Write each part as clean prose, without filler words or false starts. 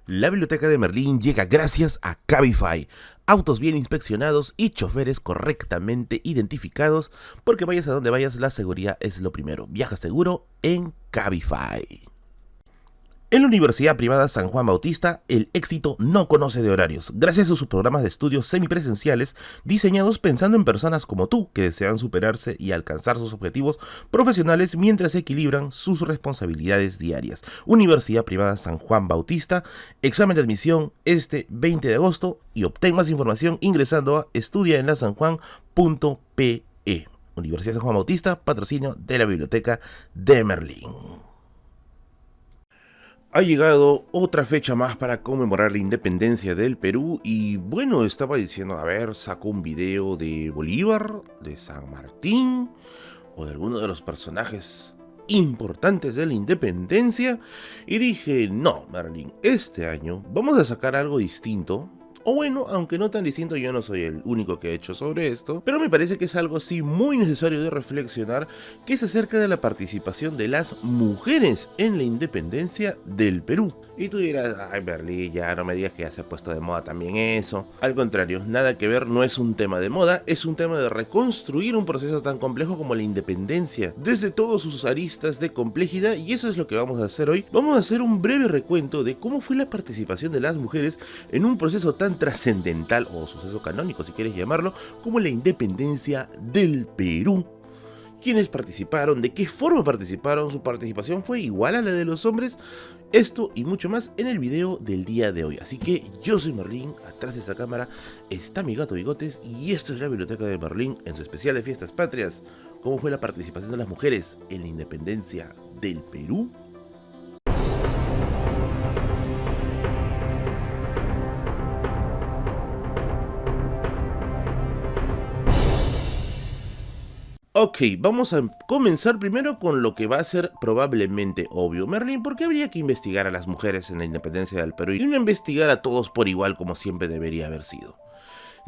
La biblioteca de Merlín llega gracias a Cabify, autos bien inspeccionados y choferes correctamente identificados, porque vayas a donde vayas, la seguridad es lo primero. Viaja seguro en Cabify. En la Universidad Privada San Juan Bautista, el éxito no conoce de horarios, gracias a sus programas de estudios semipresenciales diseñados pensando en personas como tú que desean superarse y alcanzar sus objetivos profesionales mientras equilibran sus responsabilidades diarias. Universidad Privada San Juan Bautista, examen de admisión este 20 de agosto y obtén más información ingresando a estudiaenlasanjuan.pe. Universidad San Juan Bautista, patrocinio de la Biblioteca de Merlín. Ha llegado otra fecha más para conmemorar la independencia del Perú y bueno, estaba diciendo, a ver, saco un video de Bolívar, de San Martín o de alguno de los personajes importantes de la independencia y dije, no, Merlín, este año vamos a sacar algo distinto. O bueno, aunque no tan distinto, yo no soy el único que ha hecho sobre esto, pero me parece que es algo así muy necesario de reflexionar, que es acerca de la participación de las mujeres en la independencia del Perú. Y tú dirás, ay Merlín, ya no me digas que ya se ha puesto de moda también eso. Al contrario, nada que ver, no es un tema de moda, es un tema de reconstruir un proceso tan complejo como la independencia, desde todas sus aristas de complejidad, y eso es lo que vamos a hacer hoy. Vamos a hacer un breve recuento de cómo fue la participación de las mujeres en un proceso tan trascendental o suceso canónico, si quieres llamarlo, como la independencia del Perú. ¿Quiénes participaron? ¿De qué forma participaron? ¿Su participación fue igual a la de los hombres? Esto y mucho más en el video del día de hoy. Así que yo soy Merlín, atrás de esa cámara está mi gato Bigotes y esto es la Biblioteca de Merlín en su especial de Fiestas Patrias. ¿Cómo fue la participación de las mujeres en la independencia del Perú? Ok, vamos a comenzar primero con lo que va a ser probablemente obvio. Merlín, ¿por qué habría que investigar a las mujeres en la independencia del Perú y no investigar a todos por igual como siempre debería haber sido?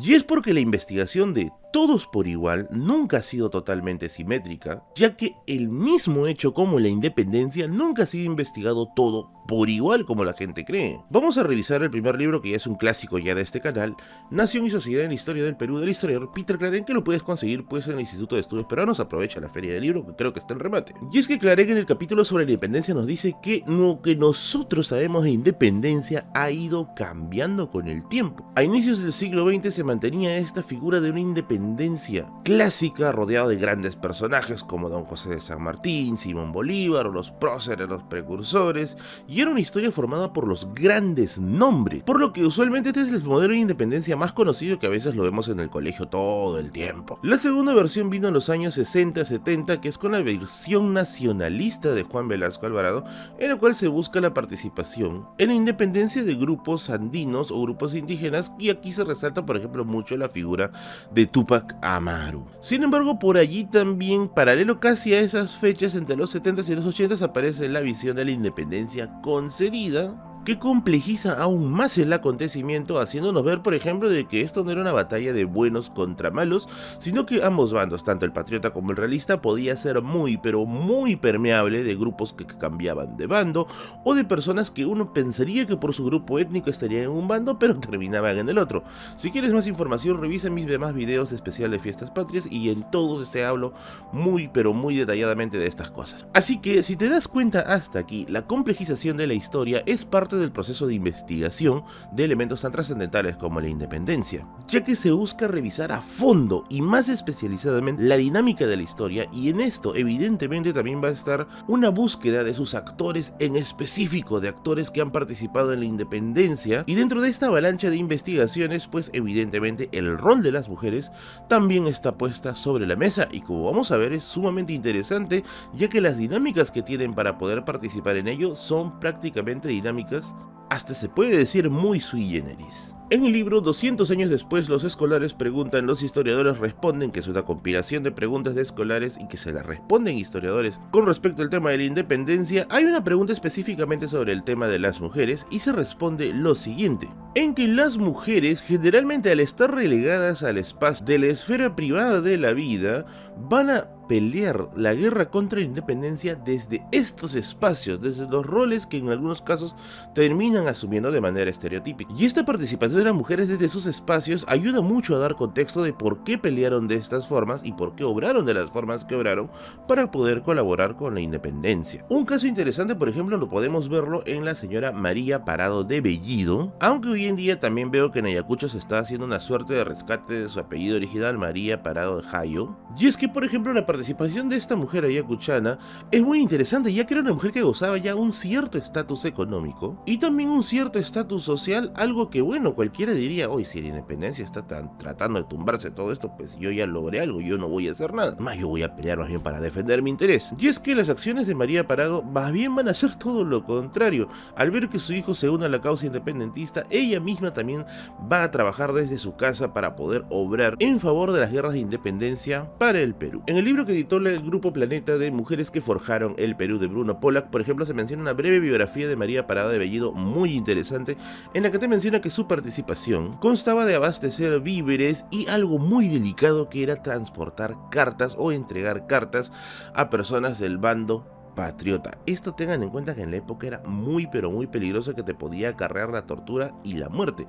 Y es porque la investigación de todos por igual nunca ha sido totalmente simétrica, ya que el mismo hecho como la independencia nunca ha sido investigado todo por igual como la gente cree. Vamos a revisar el primer libro que ya es un clásico ya de este canal, Nación y Sociedad en la Historia del Perú, del historiador Peter Claren, que lo puedes conseguir pues en el Instituto de Estudios Peruanos. Aprovecha la feria del libro que creo que está en remate. Y es que Claren en el capítulo sobre la independencia nos dice que lo que nosotros sabemos de independencia ha ido cambiando con el tiempo. A inicios del siglo XX se mantenía esta figura de una independencia clásica rodeado de grandes personajes como Don José de San Martín, Simón Bolívar o los próceres, los precursores, y era una historia formada por los grandes nombres, por lo que usualmente este es el modelo de independencia más conocido, que a veces lo vemos en el colegio todo el tiempo. La segunda versión vino en los años 60-70, que es con la versión nacionalista de Juan Velasco Alvarado, en la cual se busca la participación en la independencia de grupos andinos o grupos indígenas, y aquí se resalta por ejemplo mucho la figura de Túpac Amaru. Sin embargo, por allí también, paralelo casi a esas fechas, entre los 70s y los 80s, aparece la visión de la independencia concedida, que complejiza aún más el acontecimiento, haciéndonos ver, por ejemplo, de que esto no era una batalla de buenos contra malos, sino que ambos bandos, tanto el patriota como el realista, podía ser muy, pero muy permeable de grupos que cambiaban de bando, o de personas que uno pensaría que por su grupo étnico estarían en un bando, pero terminaban en el otro. Si quieres más información, revisa mis demás videos de especial de Fiestas Patrias, y en todos te hablo muy, pero muy detalladamente de estas cosas. Así que, si te das cuenta hasta aquí, la complejización de la historia es parte del proceso de investigación de elementos tan trascendentales como la independencia, ya que se busca revisar a fondo y más especializadamente la dinámica de la historia, y en esto evidentemente también va a estar una búsqueda de sus actores en específico, de actores que han participado en la independencia, y dentro de esta avalancha de investigaciones pues evidentemente el rol de las mujeres también está puesta sobre la mesa, y como vamos a ver es sumamente interesante, ya que las dinámicas que tienen para poder participar en ello son prácticamente dinámicas, hasta se puede decir muy sui generis. En el libro 200 años después, los escolares preguntan, los historiadores responden, que es una compilación de preguntas de escolares y que se las responden historiadores con respecto al tema de la independencia. Hay una pregunta específicamente sobre el tema de las mujeres y se responde lo siguiente: en que las mujeres generalmente, al estar relegadas al espacio de la esfera privada de la vida, van a pelear la guerra contra la independencia desde estos espacios, desde los roles que en algunos casos terminan asumiendo de manera estereotípica. Y esta participación de las mujeres desde sus espacios ayuda mucho a dar contexto de por qué pelearon de estas formas y por qué obraron de las formas que obraron para poder colaborar con la independencia. Un caso interesante, por ejemplo, lo podemos verlo en la señora María Parado de Bellido, aunque hoy en día también veo que en Ayacucho se está haciendo una suerte de rescate de su apellido original, María Parado de Jayo. Y es que, por ejemplo, la participación de esta mujer ayacuchana es muy interesante, ya que era una mujer que gozaba ya un cierto estatus económico y también un cierto estatus social, algo que, bueno, cualquiera diría, hoy si la independencia está tratando de tumbarse todo esto, pues yo ya logré algo, yo no voy a hacer nada, más yo voy a pelear más bien para defender mi interés. Y es que las acciones de María Parado más bien van a ser todo lo contrario. Al ver que su hijo se une a la causa independentista, ella misma también va a trabajar desde su casa para poder obrar en favor de las guerras de independencia para el Perú. En el libro que editó el grupo Planeta de Mujeres que Forjaron el Perú de Bruno Pollack, por ejemplo, se menciona una breve biografía de María Parado de Bellido muy interesante, en la que te menciona que su participación constaba de abastecer víveres y algo muy delicado que era transportar cartas o entregar cartas a personas del bando patriota. Esto tengan en cuenta que en la época era muy pero muy peligroso, que te podía acarrear la tortura y la muerte.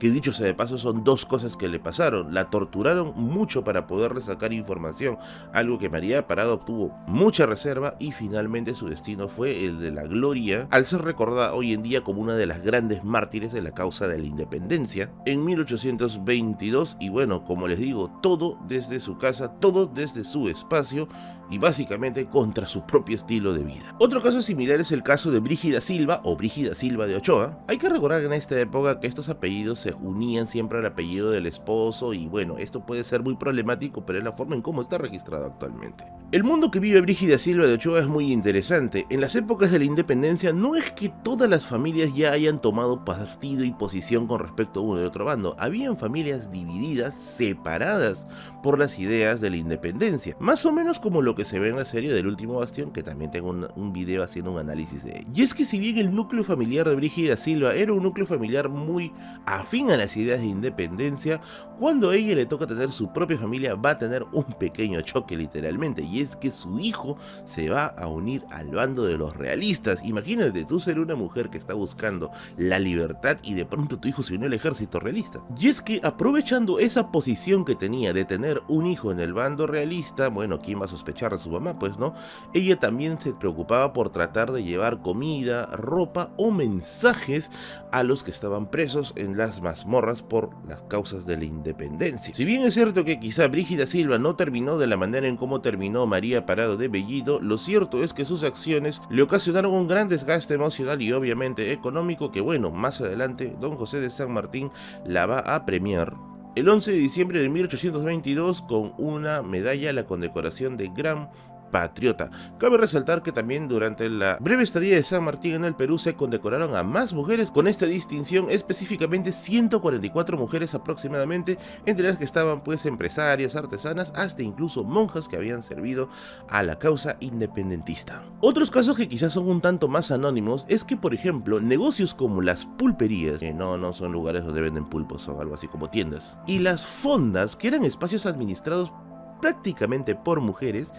Que dicho sea de paso, son dos cosas que le pasaron. La torturaron mucho para poderle sacar información, algo que María Parado obtuvo mucha reserva, y finalmente su destino fue el de la gloria, al ser recordada hoy en día como una de las grandes mártires de la causa de la independencia en 1822. Y bueno, como les digo, todo desde su casa, todo desde su espacio y básicamente contra su propio estilo de vida. Otro caso similar es el caso de Brígida Silva o Brígida Silva de Ochoa. Hay que recordar en esta época que estos apellidos se unían siempre al apellido del esposo, y bueno, esto puede ser muy problemático, pero es la forma en cómo está registrado actualmente. El mundo que vive Brígida Silva de Ochoa es muy interesante. En las épocas de la independencia no es que todas las familias ya hayan tomado partido y posición con respecto a uno de otro bando. Habían familias divididas, separadas por las ideas de la independencia, más o menos como lo que se ve en la serie del Último Bastión, que también tengo un video haciendo un análisis de ello. Y es que si bien el núcleo familiar de Brígida Silva era un núcleo familiar muy afín a las ideas de independencia, cuando a ella le toca tener su propia familia va a tener un pequeño choque literalmente, y es que su hijo se va a unir al bando de los realistas. Imagínate tú ser una mujer que está buscando la libertad y de pronto tu hijo se unió al ejército realista. Y es que aprovechando esa posición que tenía de tener un hijo en el bando realista, bueno, ¿quién va a sospechar de su mamá? Pues no, ella también se preocupaba por tratar de llevar comida, ropa o mensajes a los que estaban presos en las mazmorras por las causas de la independencia. Si bien es cierto que quizá Brígida Silva no terminó de la manera en cómo terminó María Parado de Bellido, lo cierto es que sus acciones le ocasionaron un gran desgaste emocional y obviamente económico que, bueno, más adelante don José de San Martín la va a premiar el 11 de diciembre de 1822 con una medalla a la condecoración de Gran Patriota. Cabe resaltar que también durante la breve estadía de San Martín en el Perú se condecoraron a más mujeres con esta distinción, específicamente 144 mujeres aproximadamente, entre las que estaban pues empresarias, artesanas, hasta incluso monjas que habían servido a la causa independentista. Otros casos que quizás son un tanto más anónimos es que, por ejemplo, negocios como las pulperías, que no son lugares donde venden pulpos, son algo así como tiendas, y las fondas, que eran espacios administrados prácticamente por mujeres,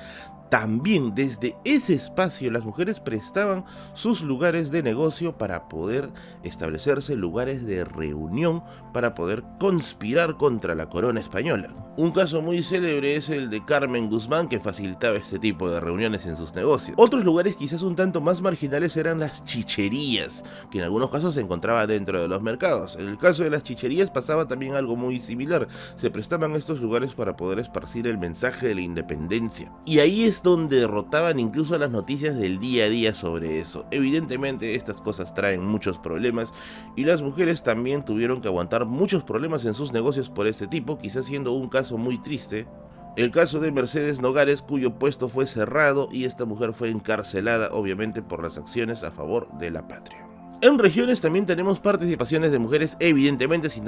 también desde ese espacio las mujeres prestaban sus lugares de negocio para poder establecerse lugares de reunión para poder conspirar contra la corona española. Un caso muy célebre es el de Carmen Guzmán, que facilitaba este tipo de reuniones en sus negocios. Otros lugares quizás un tanto más marginales eran las chicherías, que en algunos casos se encontraba dentro de los mercados. En el caso de las chicherías pasaba también algo muy similar. Se prestaban estos lugares para poder esparcir el mensaje de la independencia. Y ahí es donde derrotaban incluso las noticias del día a día sobre eso. Evidentemente estas cosas traen muchos problemas y las mujeres también tuvieron que aguantar muchos problemas en sus negocios por este tipo, quizás siendo un caso muy triste el caso de Mercedes Nogares, cuyo puesto fue cerrado y esta mujer fue encarcelada obviamente por las acciones a favor de la patria. En regiones también tenemos participaciones de mujeres, evidentemente, si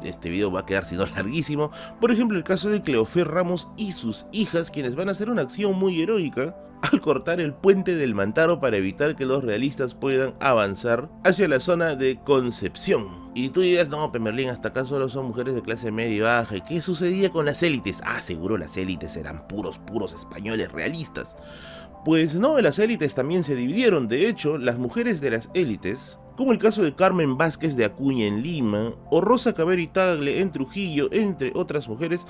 este video va a quedar si no larguísimo. Por ejemplo, el caso de Cleofé Ramos y sus hijas, quienes van a hacer una acción muy heroica al cortar el puente del Mantaro para evitar que los realistas puedan avanzar hacia la zona de Concepción. Y tú dirás, no, Merlín, hasta acá solo son mujeres de clase media y baja. ¿Y qué sucedía con las élites? Ah, seguro las élites eran puros españoles realistas. Pues no, las élites también se dividieron. De hecho, las mujeres de las élites, como el caso de Carmen Vázquez de Acuña en Lima, o Rosa Cabero y Tagle en Trujillo, entre otras mujeres,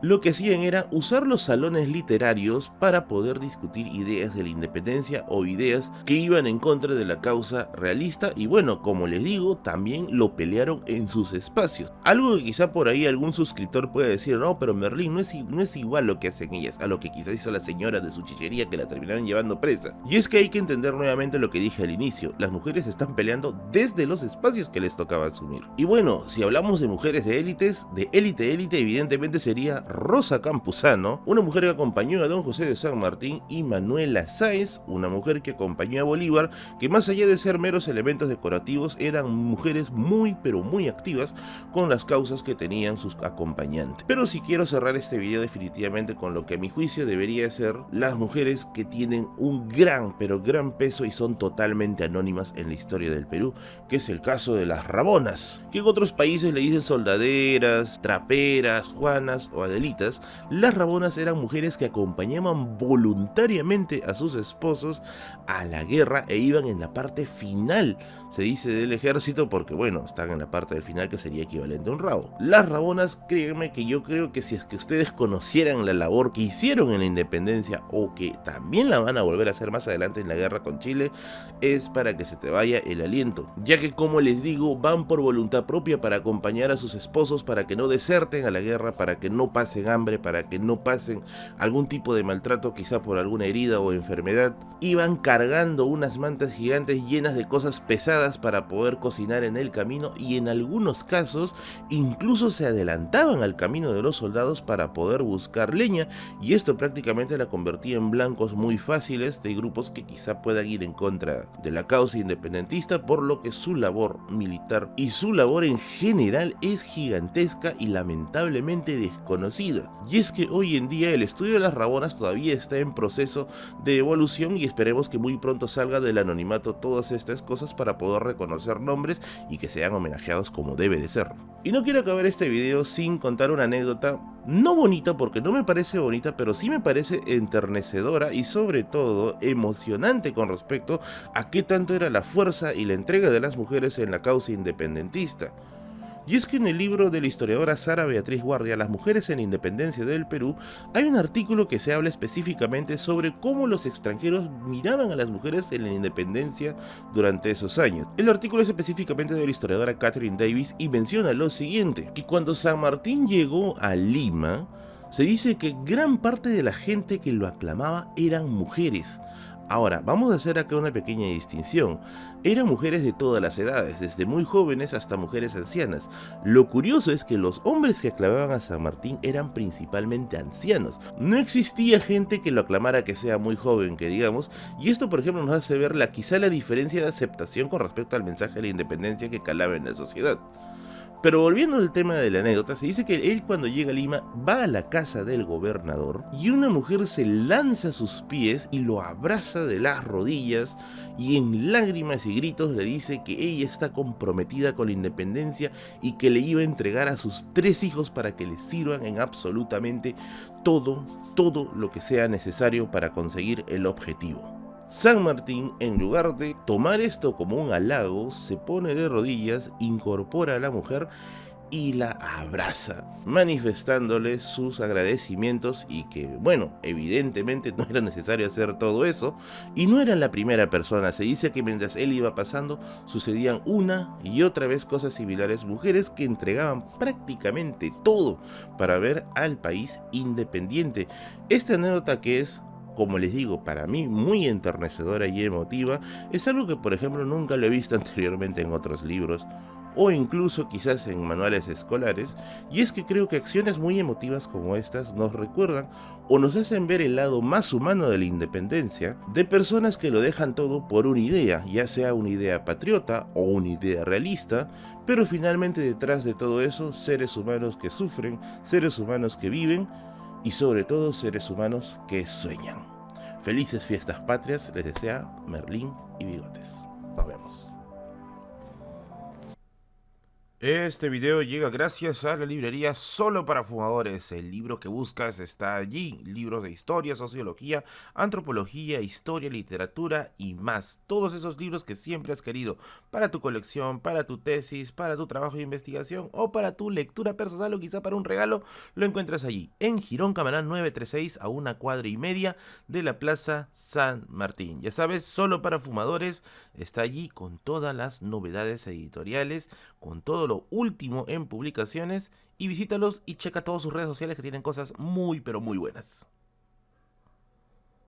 lo que hacían era usar los salones literarios para poder discutir ideas de la independencia o ideas que iban en contra de la causa realista, y bueno, como les digo, también lo pelearon en sus espacios. Algo que quizá por ahí algún suscriptor puede decir, no, pero Merlín, no es igual lo que hacen ellas a lo que quizás hizo la señora de su chichería que la terminaron llevando presa. Y es que hay que entender nuevamente lo que dije al inicio, las mujeres están peleando desde los espacios que les tocaba asumir. Y bueno, si hablamos de mujeres de élites, de élite, evidentemente sería Rosa Campuzano, una mujer que acompañó a Don José de San Martín, y Manuela Sáez, una mujer que acompañó a Bolívar, que más allá de ser meros elementos decorativos, eran mujeres muy pero muy activas con las causas que tenían sus acompañantes. Pero si quiero cerrar este video definitivamente con lo que a mi juicio debería ser las mujeres que tienen un gran pero gran peso y son totalmente anónimas en la historia del Perú, que es el caso de las Rabonas, que en otros países le dicen soldaderas, traperas, juanas o adelitas. Las Rabonas eran mujeres que acompañaban voluntariamente a sus esposos a la guerra e iban en la parte final, se dice, del ejército, porque bueno, están en la parte del final que sería equivalente a un rabo. Las Rabonas, créanme que yo creo que si es que ustedes conocieran la labor que hicieron en la independencia, o que también la van a volver a hacer más adelante en la guerra con Chile, es para que se te vaya el aliento, ya que, como les digo, van por voluntad propia para acompañar a sus esposos, para que no deserten a la guerra, para que no pasen hambre, para que no pasen algún tipo de maltrato, quizá por alguna herida o enfermedad. Iban cargando unas mantas gigantes llenas de cosas pesadas para poder cocinar en el camino, y en algunos casos incluso se adelantaban al camino de los soldados para poder buscar leña, y esto prácticamente la convertía en blancos muy fáciles de grupos que quizá puedan ir en contra de la causa independentista, por lo que su labor militar y su labor en general es gigantesca y lamentablemente desconocida. Y es que hoy en día el estudio de las Rabonas todavía está en proceso de evolución, y esperemos que muy pronto salga del anonimato todas estas cosas para poder reconocer nombres y que sean homenajeados como debe de ser. Y no quiero acabar este video sin contar una anécdota, no bonita porque no me parece bonita, pero sí me parece enternecedora y sobre todo emocionante con respecto a qué tanto era la fuerza y la entrega de las mujeres en la causa independentista. Y es que en el libro de la historiadora Sara Beatriz Guardia, Las mujeres en la independencia del Perú, hay un artículo que se habla específicamente sobre cómo los extranjeros miraban a las mujeres en la independencia durante esos años. El artículo es específicamente de la historiadora Catherine Davis y menciona lo siguiente, que cuando San Martín llegó a Lima, se dice que gran parte de la gente que lo aclamaba eran mujeres. Ahora, vamos a hacer acá una pequeña distinción. Eran mujeres de todas las edades, desde muy jóvenes hasta mujeres ancianas. Lo curioso es que los hombres que aclamaban a San Martín eran principalmente ancianos. No existía gente que lo aclamara que sea muy joven, que digamos, y esto por ejemplo nos hace ver quizá la diferencia de aceptación con respecto al mensaje de la independencia que calaba en la sociedad. Pero volviendo al tema de la anécdota, se dice que él, cuando llega a Lima, va a la casa del gobernador y una mujer se lanza a sus pies y lo abraza de las rodillas, y en lágrimas y gritos le dice que ella está comprometida con la independencia y que le iba a entregar a sus 3 hijos para que le sirvan en absolutamente todo lo que sea necesario para conseguir el objetivo. San Martín, en lugar de tomar esto como un halago, se pone de rodillas, incorpora a la mujer y la abraza, manifestándole sus agradecimientos, y que, bueno, evidentemente no era necesario hacer todo eso, y no era la primera persona. Se dice que mientras él iba pasando, sucedían una y otra vez cosas similares, mujeres que entregaban prácticamente todo para ver al país independiente. Esta anécdota, que es, como les digo, para mí muy enternecedora y emotiva, es algo que por ejemplo nunca lo he visto anteriormente en otros libros, o incluso quizás en manuales escolares, y es que creo que acciones muy emotivas como estas nos recuerdan o nos hacen ver el lado más humano de la independencia, de personas que lo dejan todo por una idea, ya sea una idea patriota o una idea realista, pero finalmente detrás de todo eso, seres humanos que sufren, seres humanos que viven, y sobre todo seres humanos que sueñan. Felices fiestas patrias les desea Merlín y Bigotes. Nos vemos. Este video llega gracias a la librería Solo para Fumadores. El libro que buscas está allí. Libros de historia, sociología, antropología, historia, literatura y más. Todos esos libros que siempre has querido para tu colección, para tu tesis, para tu trabajo de investigación o para tu lectura personal o quizá para un regalo, lo encuentras allí. En Girón Camarán 936 a 1,5 cuadras de la Plaza San Martín. Ya sabes, Solo para Fumadores está allí con todas las novedades editoriales, con todo lo último en publicaciones, y visítalos y checa todas sus redes sociales que tienen cosas muy pero muy buenas.